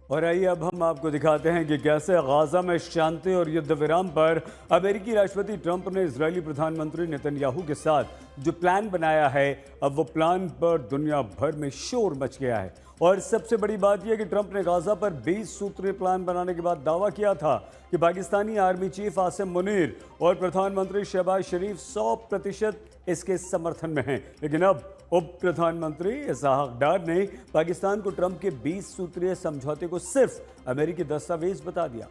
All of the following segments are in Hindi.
और आइए अब हम आपको दिखाते हैं कि कैसे गाजा में शांति और युद्ध विराम पर अमेरिकी राष्ट्रपति ट्रंप ने इजरायली प्रधानमंत्री नेतन्याहू के साथ जो प्लान बनाया है, अब वो प्लान पर दुनिया भर में शोर मच गया है। और सबसे बड़ी बात यह कि ट्रंप ने गाजा पर 20 सूत्रीय प्लान बनाने के बाद दावा किया था कि पाकिस्तानी आर्मी चीफ आसिम मुनीर और प्रधानमंत्री शहबाज शरीफ 100% इसके समर्थन में हैं। लेकिन अब उप प्रधानमंत्री इसहाक डार ने पाकिस्तान को ट्रंप के 20 सूत्रीय समझौते को सिर्फ अमेरिकी दस्तावेज बता दिया।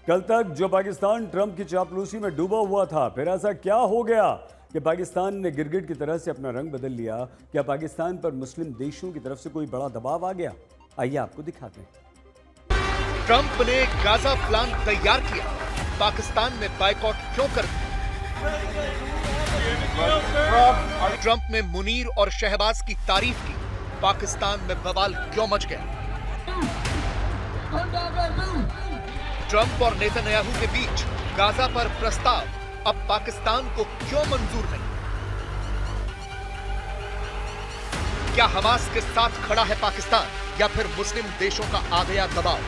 कल तक जो पाकिस्तान ट्रंप की चापलूसी में डूबा हुआ था, फिर ऐसा क्या हो गया कि पाकिस्तान ने गिरगिट की तरह से अपना रंग बदल लिया? क्या पाकिस्तान पर मुस्लिम देशों की तरफ से कोई बड़ा दबाव आ गया? आइए आपको दिखाते हैं। ट्रंप ने गाजा प्लान तैयार किया, पाकिस्तान में बायकॉट क्यों कर दिया? ट्रंप ने मुनीर और शहबाज की तारीफ की, पाकिस्तान में बवाल क्यों मच गया? ट्रंप और नेतन्याहू के बीच गाजा पर प्रस्ताव अब पाकिस्तान को क्यों मंजूर नहीं? क्या हमास के साथ खड़ा है पाकिस्तान या फिर मुस्लिम देशों का आ गया दबाव?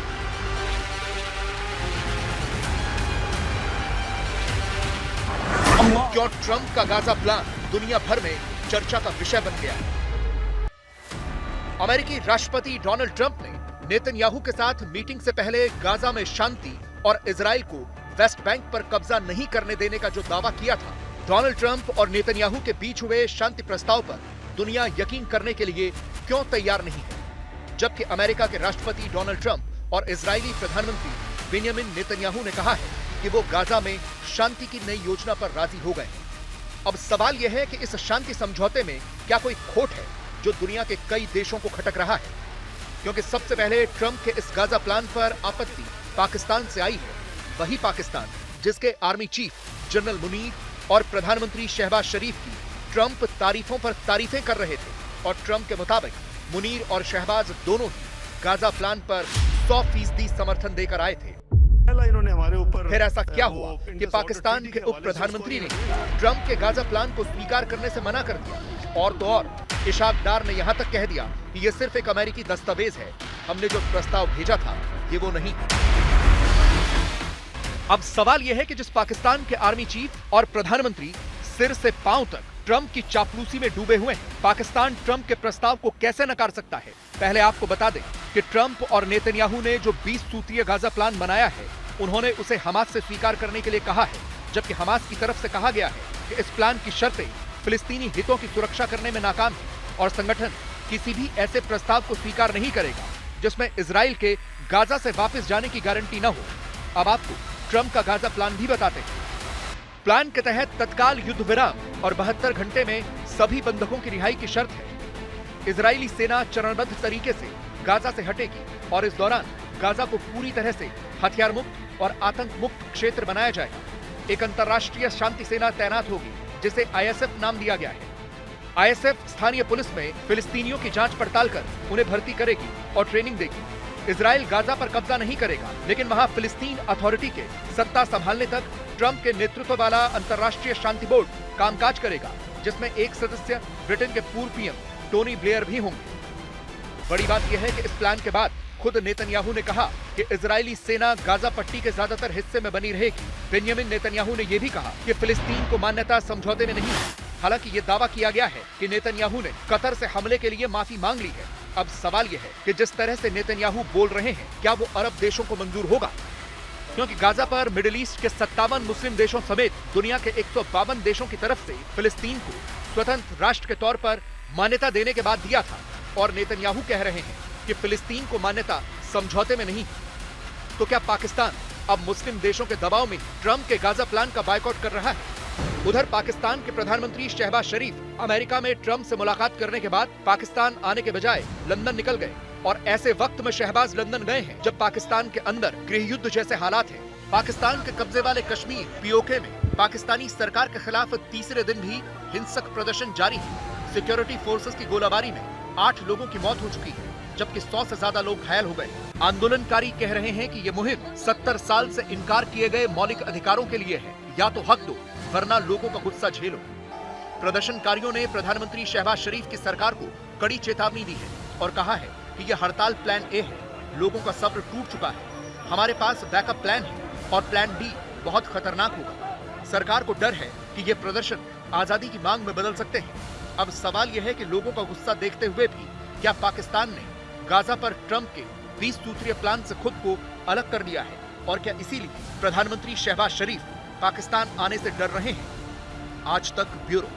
क्यों ट्रंप का गाजा प्लान दुनिया भर में चर्चा का विषय बन गया? अमेरिकी राष्ट्रपति डोनाल्ड ट्रंप ने नेतन्याहू के साथ मीटिंग से पहले गाजा में शांति और इजराइल को वेस्ट बैंक पर कब्जा नहीं करने देने का जो दावा किया था, डोनाल्ड ट्रंप और नेतन्याहू के बीच हुए शांति प्रस्ताव पर दुनिया यकीन करने के लिए क्यों तैयार नहीं है? जबकि अमेरिका के राष्ट्रपति डोनाल्ड ट्रंप और इजरायली प्रधानमंत्री बेंजामिन नेतन्याहू ने कहा है कि वो गाजा में शांति की नई योजना पर राजी हो गए। अब सवाल यह है कि इस शांति समझौते में क्या कोई खोट है जो दुनिया के कई देशों को खटक रहा है? क्योंकि सबसे पहले ट्रंप के इस गाजा प्लान पर आपत्ति पाकिस्तान से आई है, वही पाकिस्तान जिसके आर्मी चीफ जनरल मुनीर और प्रधानमंत्री शहबाज शरीफ की ट्रंप तारीफों पर तारीफें कर रहे थे। और ट्रंप के मुताबिक मुनीर और शहबाज दोनों ही गाजा प्लान पर 100% समर्थन देकर आए थे। इन्होंने हमारे ऊपर फिर ऐसा क्या हुआ कि पाकिस्तान के उप प्रधानमंत्री ने ट्रंप के गाजा प्लान को स्वीकार करने से मना कर दिया? और तो और इसहाक डार ने यहां तक कह दिया कि यह सिर्फ एक अमेरिकी दस्तावेज है, हमने जो प्रस्ताव भेजा था ये वो नहीं। अब सवाल यह है कि जिस पाकिस्तान के आर्मी चीफ और प्रधानमंत्री सिर से पांव तक ट्रंप की चापलूसी में डूबे हुए हैं, पाकिस्तान ट्रंप के प्रस्ताव को कैसे नकार सकता है? पहले आपको बता दें कि ट्रंप और नेतन्याहू ने जो 20 सूत्रीय गाजा प्लान बनाया है, उन्होंने उसे हमास से स्वीकार करने के लिए कहा है, जबकि हमास की तरफ से कहा गया है कि इस प्लान की शर्तें फिलिस्तीनी हितों की सुरक्षा करने में नाकाम है और संगठन किसी भी ऐसे प्रस्ताव को स्वीकार नहीं करेगा जिसमें इजराइल के गाजा से वापस जाने की गारंटी न हो। अब आपको ट्रंप का गाजा प्लान भी बताते हैं। प्लान के तहत तत्काल युद्ध विराम और 72 घंटे में सभी बंधकों की रिहाई की शर्त है। इजरायली सेना चरणबद्ध तरीके से गाजा से हटेगी और इस दौरान गाजा को पूरी तरह से हथियार मुक्त और आतंक मुक्त क्षेत्र बनाया जाएगा। एक अंतर्राष्ट्रीय शांति सेना तैनात होगी जिसे आईएसएफ नाम दिया गया है। आईएसएफ स्थानीय पुलिस में फिलिस्तीनियों की जांच पड़ताल कर उन्हें भर्ती करेगी और ट्रेनिंग देगी। इजराइल गाजा पर कब्जा नहीं करेगा, लेकिन वहां फिलिस्तीन अथॉरिटी के सत्ता संभालने तक ट्रंप के नेतृत्व वाला अंतर्राष्ट्रीय शांति बोर्ड कामकाज करेगा, जिसमें एक सदस्य ब्रिटेन के पूर्व पीएम टोनी ब्लेयर भी होंगे। बड़ी बात यह है कि इस प्लान के बाद खुद नेतन्याहू ने कहा कि इजरायली सेना गाजा पट्टी के ज्यादातर हिस्से में बनी रहेगी। बेंजामिन नेतन्याहू ने यह भी कहा कि फिलिस्तीन को मान्यता समझौते में नहीं है। हालांकि ये दावा किया गया है कि नेतन्याहू ने कतर से हमले के लिए माफी मांग ली है। अब सवाल यह है कि जिस तरह से नेतन्याहू बोल रहे हैं, क्या वो अरब देशों को मंजूर होगा? क्योंकि गाजा पर मिडिल ईस्ट के 57 मुस्लिम देशों समेत दुनिया के 152 देशों की तरफ से फिलिस्तीन को स्वतंत्र राष्ट्र के तौर पर मान्यता देने के बाद दिया था, और नेतन्याहू कह रहे हैं कि फिलिस्तीन को मान्यता समझौते में नहीं। तो क्या पाकिस्तान अब मुस्लिम देशों के दबाव में ट्रंप के गाजा प्लान का बायकॉट कर रहा है? उधर पाकिस्तान के प्रधानमंत्री शहबाज शरीफ अमेरिका में ट्रंप से मुलाकात करने के बाद पाकिस्तान आने के बजाय लंदन निकल गए, और ऐसे वक्त में शहबाज लंदन गए हैं जब पाकिस्तान के अंदर गृह युद्ध जैसे हालात हैं। पाकिस्तान के कब्जे वाले कश्मीर पीओके में पाकिस्तानी सरकार के खिलाफ तीसरे दिन भी हिंसक प्रदर्शन जारी है। सिक्योरिटी फोर्सेस की गोलाबारी में 8 लोगों की मौत हो चुकी है, जबकि 100 से ज्यादा लोग घायल हो गए। आंदोलनकारी कह रहे हैं कि ये मुहिम 70 साल से इनकार किए गए मौलिक अधिकारों के लिए है, या तो हक दो वरना लोगों का गुस्सा झेलो। प्रदर्शनकारियों ने प्रधानमंत्री शहबाज शरीफ की सरकार को कड़ी चेतावनी दी है और कहा है कि यह हड़ताल प्लान ए है, लोगों का सब्र टूट चुका है। हमारे पास बैकअप प्लान है और प्लान डी बहुत खतरनाक होगा। सरकार को डर है कि ये प्रदर्शन आजादी की मांग में बदल सकते हैं। अब सवाल यह है कि लोगों का गुस्सा देखते हुए भी क्या पाकिस्तान ने गाजा पर ट्रंप के 20 सूत्रीय प्लान से खुद को अलग कर लिया है, और क्या इसीलिए प्रधानमंत्री शहबाज शरीफ पाकिस्तान आने से डर रहे हैं? आज तक ब्यूरो।